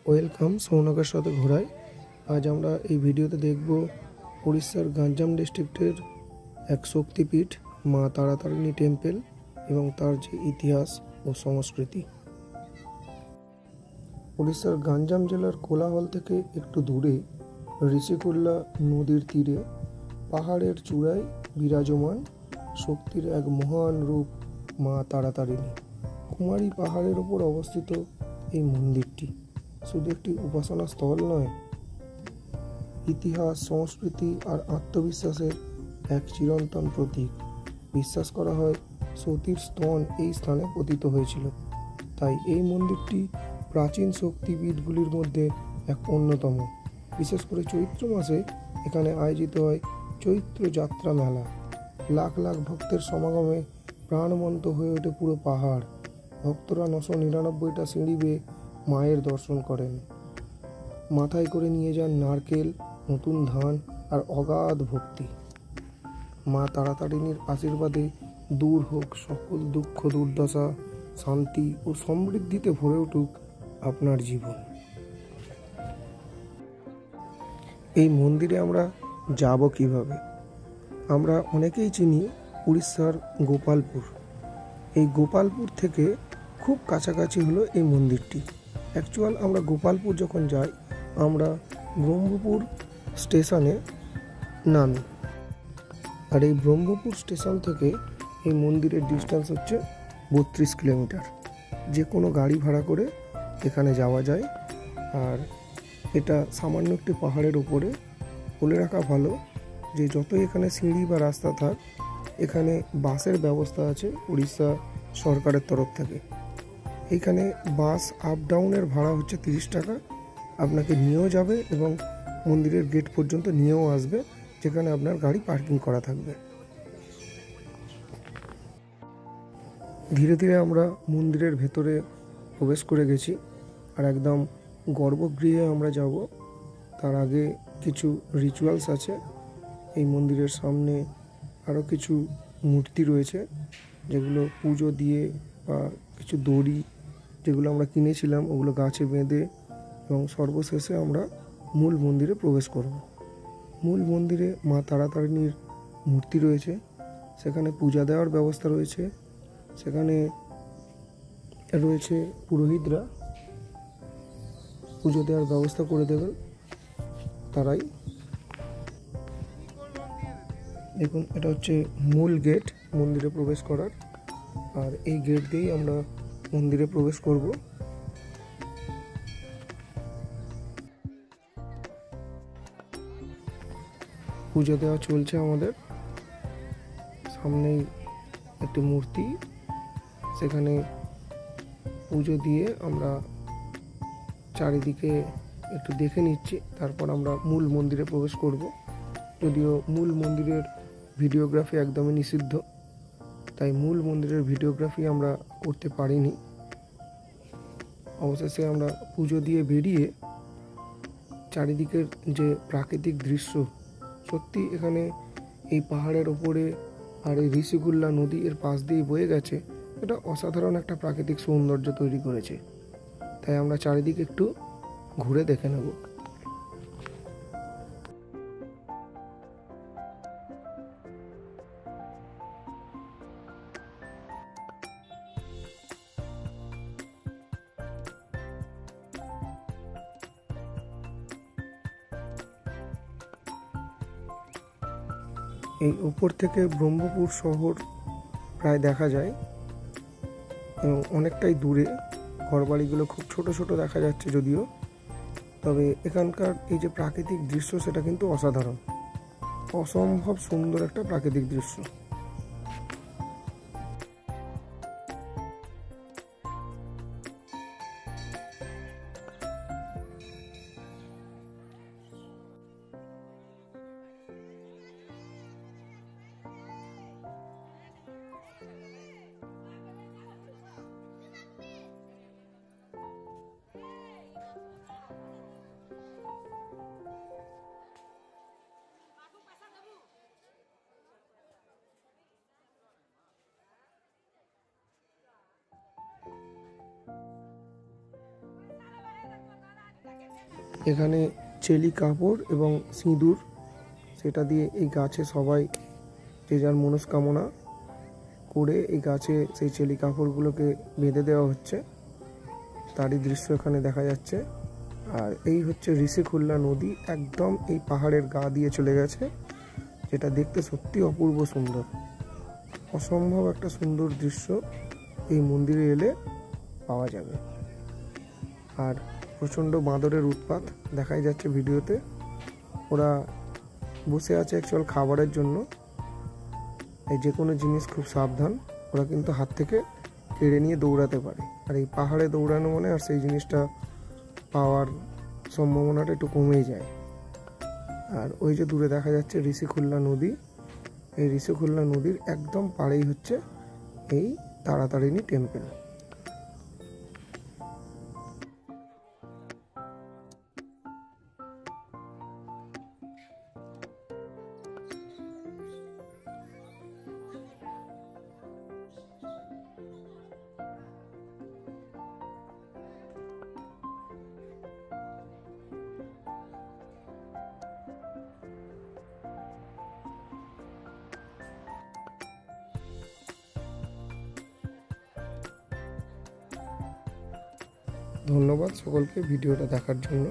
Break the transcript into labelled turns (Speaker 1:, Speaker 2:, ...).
Speaker 1: Welcome সৌনকের সাথে ঘোরায়। আজ আমরা এই ভিডিওতে দেখব উড়িষ্যার গঞ্জাম ডিস্ট্রিক্টের এক শক্তিপীঠ মা তারাতারিণী টেম্পল এবং তার যে ইতিহাস ও সংস্কৃতি। উড়িষ্যার গঞ্জাম জেলার কোলাহল থেকে একটু দূরে ঋষিকুল্লা নদীর তীরে পাহাড়ের চূড়ায় বিরাজমান শক্তির এক মহান রূপ মা তারাতারিণী। কুমারী পাহাড়ের ওপর অবস্থিত এই মন্দিরটি শুধু একটি উপাসনা স্থল নয়, ইতিহাস, সংস্কৃতি আর আত্মবিশ্বাসের এক চিরন্তন প্রতীক। বিশ্বাস করা হয় সতীর স্তন এই স্থানে পতিত হয়েছিল, তাই এই মন্দিরটি প্রাচীন শক্তিপীঠগুলির মধ্যে এক অন্যতম। বিশেষ করে চৈত্র মাসে এখানে আয়োজিত হয় চৈত্র যাত্রা মেলা। লাখ লাখ ভক্তের সমাগমে প্রাণবন্ত হয়ে ওঠে পুরো পাহাড়। ভক্তরা 999টা সিঁড়ি বেয়ে মায়ের দর্শন করেন, মাথায় করে নিয়ে যান নারকেল, নতুন ধান আর অগাধ ভক্তি। মা তারাতারিণীর আশীর্বাদে দূর হোক সকল দুঃখ দুর্দশা, শান্তি ও সমৃদ্ধিতে ভরে উঠুক আপনার জীবন। এই মন্দিরে আমরা যাব কিভাবে? আমরা অনেকেই চিনি উড়িষ্যার গোপালপুর। এই গোপালপুর থেকে খুব কাছাকাছি হলো এই মন্দিরটি। অ্যাকচুয়াল আমরা গোপালপুর যখন যাই, আমরা ব্রহ্মপুর স্টেশনে নামি, আর এই ব্রহ্মপুর স্টেশন থেকে এই মন্দিরের ডিস্টেন্স হচ্ছে 32 কিলোমিটার। যে কোনো গাড়ি ভাড়া করে এখানে যাওয়া যায়। আর এটা সামান্য একটি পাহাড়ের উপরে। বলে রাখা ভালো যে যতই এখানে সিঁড়ি বা রাস্তা থাক, এখানে বাসের ব্যবস্থা আছে উড়িষ্যা সরকারের তরফ থেকে। এইখানে বাস আপ ডাউনের ভাড়া হচ্ছে 30 টাকা। আপনাকে নিয়েও যাবে এবং মন্দিরের গেট পর্যন্ত নিয়েও আসবে, যেখানে আপনার গাড়ি পার্কিং করা থাকবে। ধীরে ধীরে আমরা মন্দিরের ভেতরে প্রবেশ করে গেছি, আর একদম গর্ভগৃহে আমরা যাব। তার আগে কিছু রিচুয়ালস আছে। এই মন্দিরের সামনে আরও কিছু মূর্তি রয়েছে, যেগুলো পুজো দিয়ে বা কিছু দড়ি যেগুলো আমরা কিনেছিলাম ওগুলো গাছে বেঁধে, এবং সর্বশেষে আমরা মূল মন্দিরে প্রবেশ করব। মূল মন্দিরে মা তারাতারিণীর মূর্তি রয়েছে, সেখানে পূজা দেওয়ার ব্যবস্থা রয়েছে। সেখানে রয়েছে পুরোহিতরা পুজো দেওয়ার ব্যবস্থা করে দেবেন তারাই। দেখুন, এটা হচ্ছে মূল গেট মন্দিরে প্রবেশ করার, আর এই গেট দিয়েই আমরা মন্দিরে প্রবেশ করব। পুজো দেওয়া চলছে আমাদের সামনেই একটি মূর্তি, সেখানে পুজো দিয়ে আমরা চারিদিকে একটু দেখে নিচ্ছি, তারপর আমরা মূল মন্দিরে প্রবেশ করব। যদিও মূল মন্দিরের ভিডিওগ্রাফি একদমই নিষিদ্ধ, তাই মূল মন্দিরের ভিডিওগ্রাফি আমরা করতে পারিনি। অবশেষে আমরা পুজো দিয়ে বেরিয়ে চারিদিকের যে প্রাকৃতিক দৃশ্য, সত্যি এখানে এই পাহাড়ের ওপরে আর এই ঋষিকুল্লা নদী এর পাশ দিয়ে বয়ে গেছে, এটা অসাধারণ একটা প্রাকৃতিক সৌন্দর্য তৈরি করেছে। তাই আমরা চারিদিকে একটু ঘুরে দেখে নেব। এই উপর থেকে ব্রহ্মপুর শহর প্রায় দেখা যায়, এবং অনেকটাই দূরে। ঘরবাড়িগুলো খুব ছোট ছোট দেখা যাচ্ছে যদিও, তবে এখানকার এই যে প্রাকৃতিক দৃশ্য সেটা কিন্তু অসাধারণ, অসম্ভব সুন্দর একটা প্রাকৃতিক দৃশ্য। এখানে চেলি কাপড় এবং সিঁদুর সেটা দিয়ে এই গাছে সবাই যে যার মনস্কামনা করে এই গাছে সেই চেলি কাপড়গুলোকে বেঁধে দেওয়া হচ্ছে, তারই দৃশ্য এখানে দেখা যাচ্ছে। আর এই হচ্ছে ঋষিখুল্লা নদী, একদম এই পাহাড়ের গা দিয়ে চলে গেছে, যেটা দেখতে সত্যি অপূর্ব সুন্দর, অসম্ভব একটা সুন্দর দৃশ্য এই মন্দিরে এলে পাওয়া যাবে। আর প্রচণ্ড বাঁদরের উৎপাত দেখাই যাচ্ছে ভিডিওতে, ওরা বসে আছে অ্যাকচুয়াল খাবারের জন্য। এই যে কোনো জিনিস খুব সাবধান, ওরা কিন্তু হাত থেকে কেড়ে নিয়ে দৌড়াতে পারে, আর এই পাহাড়ে দৌড়ানো মানে আর সেই জিনিসটা পাওয়ার সম্ভাবনাটা একটু কমেই যায়। আর ওই যে দূরে দেখা যাচ্ছে ঋষিখুল্লা নদী, এই ঋষিখুল্লা নদীর একদম পাড়েই হচ্ছে এই তারাতারিণী টেম্পল। ধন্যবাদ সকলকে ভিডিওটা দেখার জন্য।